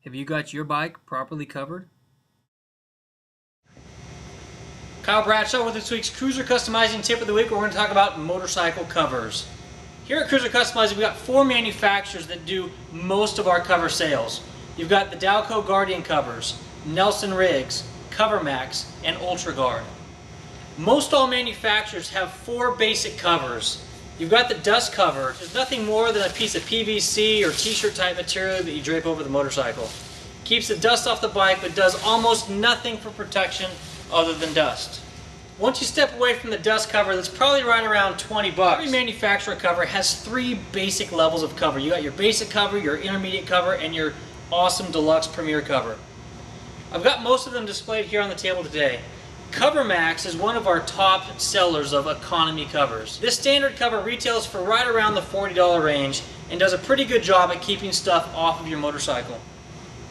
Have you got your bike properly covered? Kyle Bradshaw with this week's Cruiser Customizing Tip of the Week. We're going to talk about motorcycle covers. Here at Cruiser Customizing, we've got 4 manufacturers that do most of our cover sales. You've got the Dalco Guardian covers, Nelson Riggs, CoverMax, and UltraGuard. Most all manufacturers have 4 basic covers. You've got the dust cover. There's nothing more than a piece of PVC or t-shirt type material that you drape over the motorcycle. Keeps the dust off the bike, but does almost nothing for protection other than dust. Once you step away from the dust cover, that's probably right around 20 bucks. Every manufacturer cover has 3 basic levels of cover. You got your basic cover, your intermediate cover, and your awesome deluxe premier cover. I've got most of them displayed here on the table today. CoverMax is one of our top sellers of economy covers. This standard cover retails for right around the $40 range and does a pretty good job at keeping stuff off of your motorcycle.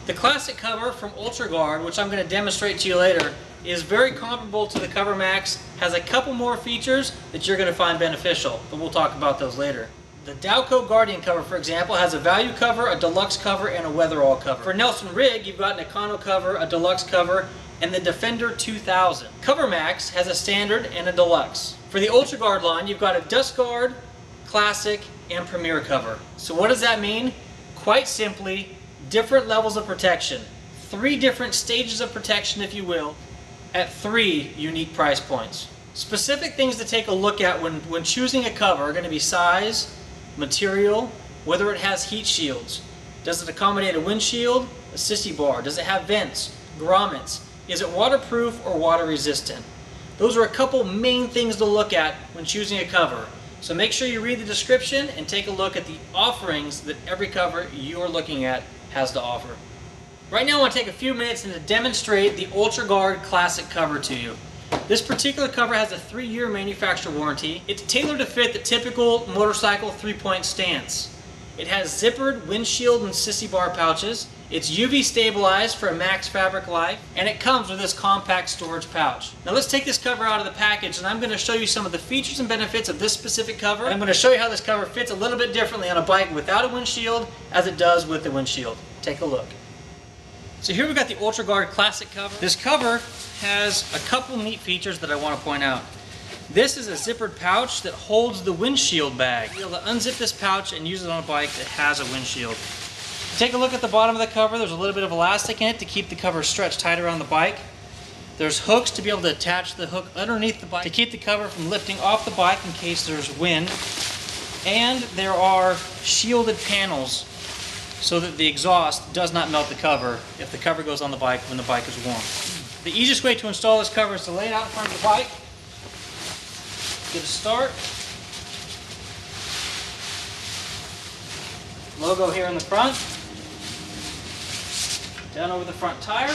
The classic cover from UltraGuard, which I'm going to demonstrate to you later, is very comparable to the CoverMax, has a couple more features that you're going to find beneficial, but we'll talk about those later. The Dalco Guardian cover, for example, has a value cover, a deluxe cover, and a weatherall cover. For Nelson Rig, you've got an Econo cover, a deluxe cover, and the Defender 2000. CoverMax has a standard and a deluxe. For the UltraGuard line, you've got a Dust Guard, Classic, and Premier cover. So what does that mean? Quite simply, different levels of protection. 3 different stages of protection, if you will, at 3 unique price points. Specific things to take a look at when choosing a cover are going to be size, material, whether it has heat shields. Does it accommodate a windshield, a sissy bar? Does it have vents, grommets? Is it waterproof or water resistant? Those are a couple main things to look at when choosing a cover. So make sure you read the description and take a look at the offerings that every cover you're looking at has to offer. Right now I want to take a few minutes and to demonstrate the UltraGuard Classic cover to you. This particular cover has a 3-year manufacturer warranty. It's tailored to fit the typical motorcycle 3-point stance. It has zippered windshield and sissy bar pouches. It's UV stabilized for a max fabric life, and it comes with this compact storage pouch. Now let's take this cover out of the package, and I'm going to show you some of the features and benefits of this specific cover. And I'm going to show you how this cover fits a little bit differently on a bike without a windshield as it does with the windshield. Take a look. So here we've got the UltraGuard Classic cover. This cover has a couple neat features that I want to point out. This is a zippered pouch that holds the windshield bag. You'll be able to unzip this pouch and use it on a bike that has a windshield. Take a look at the bottom of the cover. There's a little bit of elastic in it to keep the cover stretched tight around the bike. There's hooks to be able to attach the hook underneath the bike to keep the cover from lifting off the bike in case there's wind. And there are shielded panels so that the exhaust does not melt the cover if the cover goes on the bike when the bike is warm. The easiest way to install this cover is to lay it out in front of the bike, get a start, logo here in the front, down over the front tire,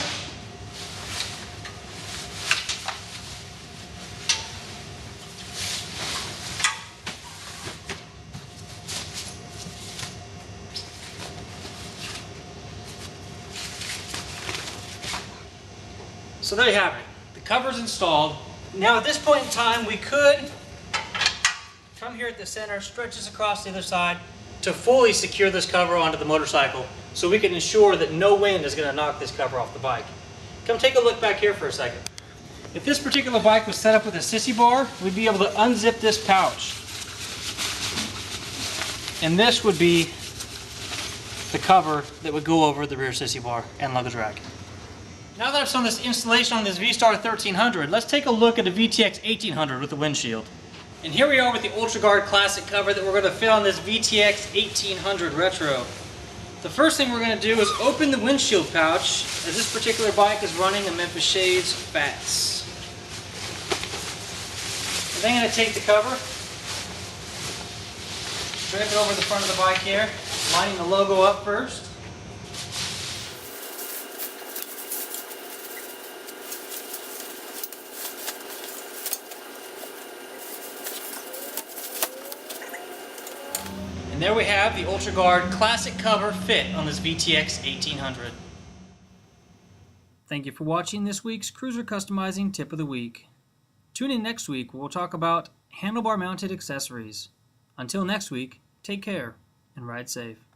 so there you have it. The cover's installed. Now at this point in time, we could come here at the center, stretch this across the other side to fully secure this cover onto the motorcycle so we can ensure that no wind is going to knock this cover off the bike. Come take a look back here for a second. If this particular bike was set up with a sissy bar, we'd be able to unzip this pouch. And this would be the cover that would go over the rear sissy bar and luggage rack. Now that I've shown this installation on this V-Star 1300, let's take a look at a VTX 1800 with the windshield. And here we are with the UltraGuard Classic cover that we're going to fit on this VTX 1800 Retro. The first thing we're going to do is open the windshield pouch, as this particular bike is running a Memphis Shades Fats. I'm then going to take the cover, drape it over the front of the bike here, lining the logo up first. And there we have the UltraGuard Classic cover fit on this VTX 1800. Thank you for watching this week's Cruiser Customizing Tip of the Week. Tune in next week where we'll talk about handlebar mounted accessories. Until next week, take care and ride safe.